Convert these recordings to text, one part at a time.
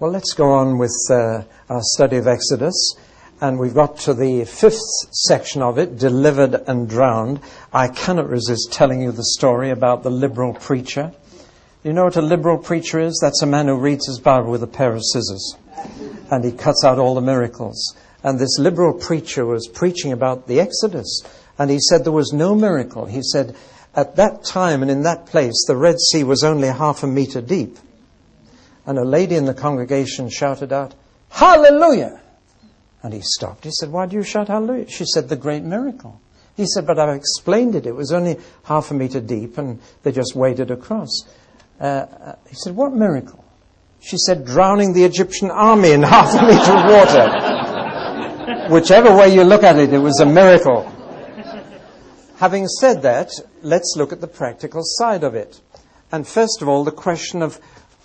Well, let's go on with our study of Exodus. And we've got to the 5th section of it, delivered and drowned. I cannot resist telling you the story about the liberal preacher. You know what a liberal preacher is? That's a man who reads his Bible with a pair of scissors. And he cuts out all the miracles. And this liberal preacher was preaching about the Exodus. And he said there was no miracle. He said at that time and in that place, the Red Sea was only 0.5 meter deep. And a lady in the congregation shouted out, "Hallelujah!" And he stopped. He said, "Why do you shout hallelujah?" She said, "The great miracle." He said, "But I've explained it. It was only 0.5 meter deep and they just waded across." He said, "What miracle?" She said, "Drowning the Egyptian army in 0.5 meter water." Whichever way you look at it, it was a miracle. Having said that, let's look at the practical side of it. And first of all, the question of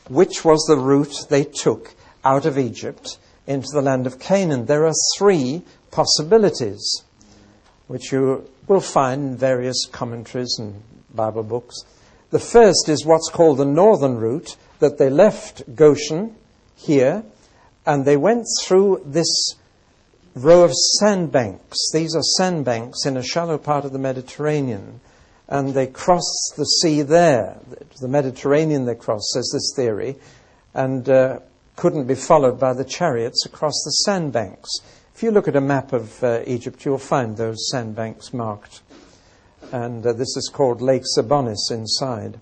which was the route they took out of Egypt into the land of Canaan. There are 3 possibilities, which you will find in various commentaries and Bible books. The first is what's called the northern route, that they left Goshen here, and they went through this row of sandbanks. These are sandbanks in a shallow part of the Mediterranean, and they crossed the sea there. The Mediterranean they crossed, says this theory, and couldn't be followed by the chariots across the sandbanks. If you look at a map of Egypt, you'll find those sandbanks marked. And this is called Lake Sabonis inside.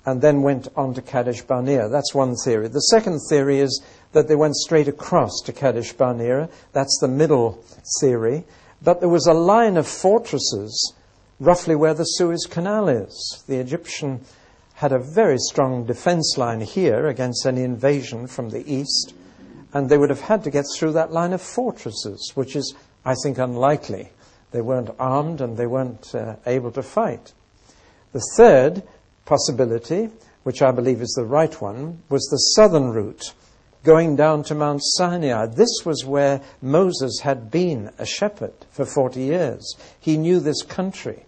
And then went on to Kadesh Barnea. That's one theory. The second theory is that they went straight across to Kadesh Barnea. That's the middle theory. But there was a line of fortresses roughly where the Suez Canal is. The Egyptian had a very strong defense line here against any invasion from the east, and they would have had to get through that line of fortresses, which is, I think, unlikely. They weren't armed and they weren't able to fight. The third possibility, which I believe is the right one, was the southern route, going down to Mount Sinai. This was where Moses had been a shepherd for 40 years. He knew this country.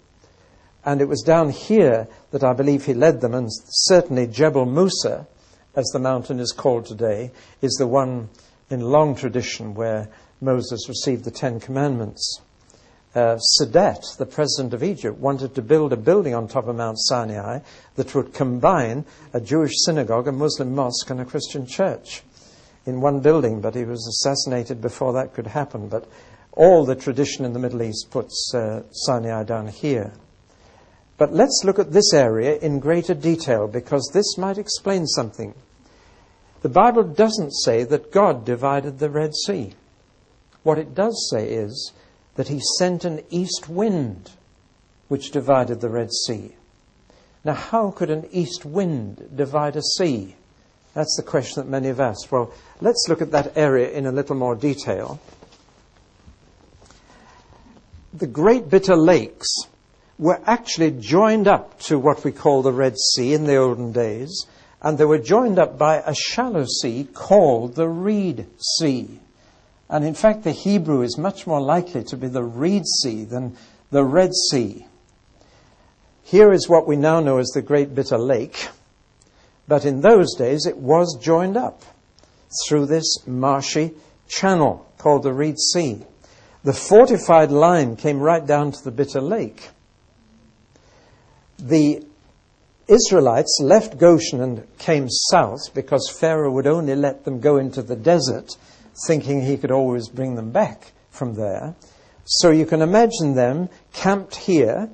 And it was down here that I believe he led them, and certainly Jebel Musa, as the mountain is called today, is the one in long tradition where Moses received the 10 Commandments. Sadat, the president of Egypt, wanted to build a building on top of Mount Sinai that would combine a Jewish synagogue, a Muslim mosque, and a Christian church in one building, but he was assassinated before that could happen. But all the tradition in the Middle East puts Sinai down here. But let's look at this area in greater detail, because this might explain something. The Bible doesn't say that God divided the Red Sea. What it does say is that he sent an east wind which divided the Red Sea. Now, how could an east wind divide a sea? That's the question that many have asked. Well, let's look at that area in a little more detail. The Great Bitter Lakes were actually joined up to what we call the Red Sea in the olden days, and they were joined up by a shallow sea called the Reed Sea. And in fact, the Hebrew is much more likely to be the Reed Sea than the Red Sea. Here is what we now know as the Great Bitter Lake, but in those days it was joined up through this marshy channel called the Reed Sea. The fortified line came right down to the Bitter Lake. The Israelites left Goshen and came south because Pharaoh would only let them go into the desert, thinking he could always bring them back from there. So you can imagine them camped here,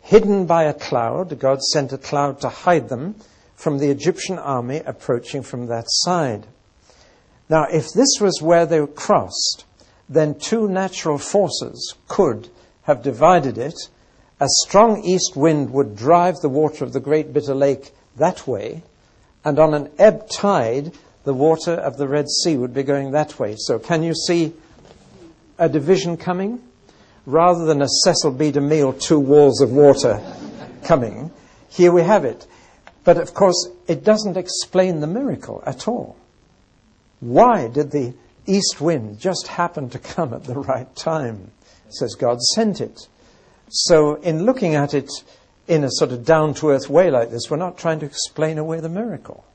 hidden by a cloud. God sent a cloud to hide them from the Egyptian army approaching from that side. Now, if this was where they crossed, then 2 natural forces could have divided it. A strong east wind would drive the water of the Great Bitter Lake that way, and on an ebb tide, the water of the Red Sea would be going that way. So can you see a division coming? Rather than a Cecil B. DeMille 2 walls of water coming, here we have it. But of course, it doesn't explain the miracle at all. Why did the east wind just happen to come at the right time? It says God sent it. So in looking at it in a sort of down-to-earth way like this, we're not trying to explain away the miracle.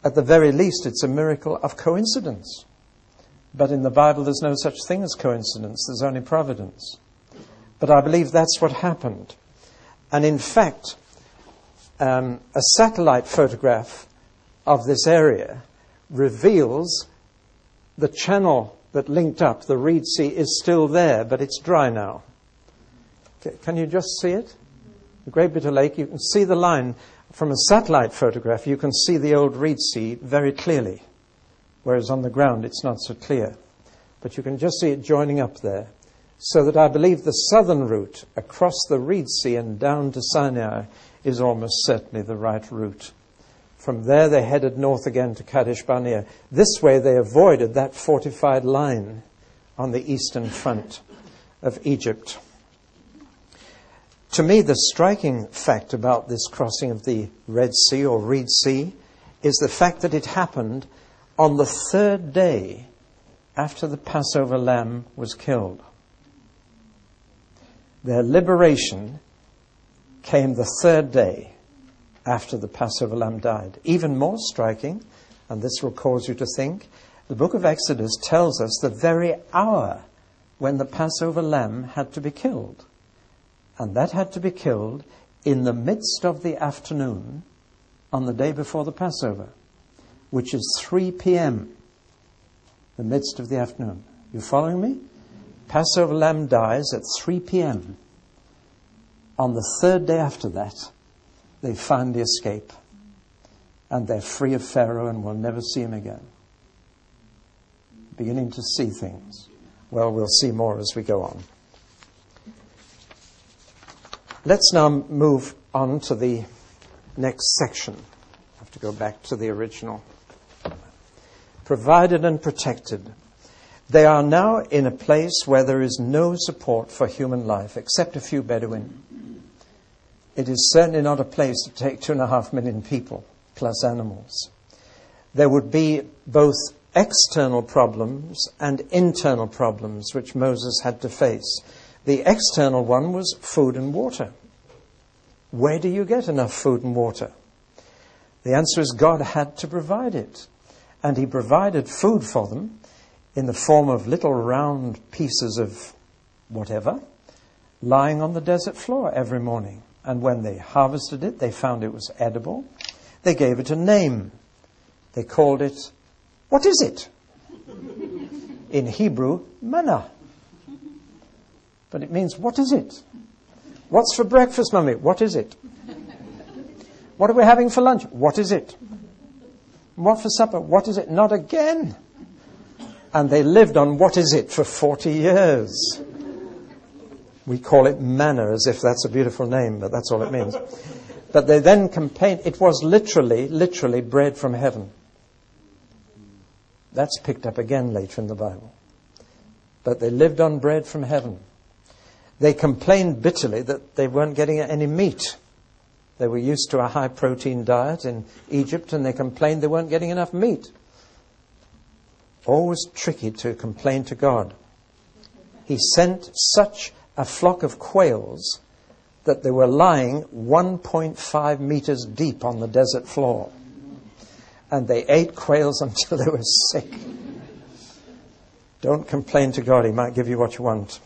At the very least, it's a miracle of coincidence. But in the Bible, there's no such thing as coincidence. There's only providence. But I believe that's what happened. And in fact, a satellite photograph of this area reveals the channel that linked up, the Reed Sea, is still there, but it's dry now. Can you just see it? The Great Bitter Lake, you can see the line. From a satellite photograph, you can see the old Reed Sea very clearly, whereas on the ground it's not so clear. But you can just see it joining up there. So that I believe the southern route across the Reed Sea and down to Sinai is almost certainly the right route. From there they headed north again to Kadesh Barnea. This way they avoided that fortified line on the eastern front of Egypt. To me, the striking fact about this crossing of the Red Sea or Reed Sea is the fact that it happened on the third day after the Passover lamb was killed. Their liberation came the third day after the Passover lamb died. Even more striking, and this will cause you to think, the book of Exodus tells us the very hour when the Passover lamb had to be killed. And that had to be killed in the midst of the afternoon on the day before the Passover, which is 3 p.m., the midst of the afternoon. You following me? Passover lamb dies at 3 p.m. On the third day after that, they finally escape. And they're free of Pharaoh and will never see him again. Beginning to see things. Well, we'll see more as we go on. Let's now move on to the next section. I have to go back to the original. Provided and protected. They are now in a place where there is no support for human life, except a few Bedouin. It is certainly not a place to take 2.5 million people, plus animals. There would be both external problems and internal problems which Moses had to face. The external one was food and water. Where do you get enough food and water? The answer is God had to provide it. And he provided food for them in the form of little round pieces of whatever lying on the desert floor every morning. And when they harvested it, they found it was edible. They gave it a name. They called it, what is it? In Hebrew, manna. But it means, what is it? What's for breakfast, Mummy? What is it? What are we having for lunch? What is it? What for supper? What is it? Not again. And they lived on what is it for 40 years. We call it manna as if that's a beautiful name, but that's all it means. But they then complained. It was literally bread from heaven. That's picked up again later in the Bible. But they lived on bread from heaven. They complained bitterly that they weren't getting any meat. They were used to a high-protein diet in Egypt, and they complained they weren't getting enough meat. Always tricky to complain to God. He sent such a flock of quails that they were lying 1.5 meters deep on the desert floor. And they ate quails until they were sick. Don't complain to God. He might give you what you want.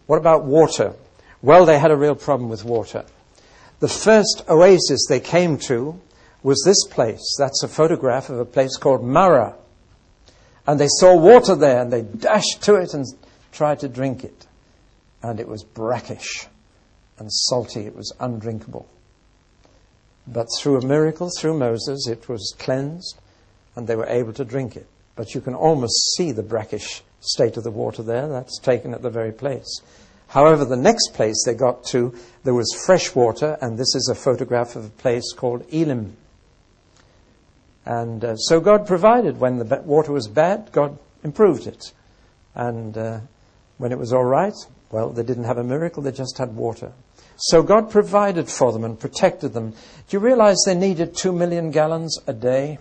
What about water? Well, they had a real problem with water. The first oasis they came to was this place. That's a photograph of a place called Marah. And they saw water there, and they dashed to it and tried to drink it. And it was brackish and salty. It was undrinkable. But through a miracle, through Moses, it was cleansed, and they were able to drink it. But you can almost see the brackish state of the water there. That's taken at the very place. However, the next place they got to, there was fresh water, and this is a photograph of a place called Elim. And so God provided. When the water was bad, God improved it. And when it was all right, well, they didn't have a miracle, they just had water. So God provided for them and protected them. Do you realize they needed 2 million gallons a day?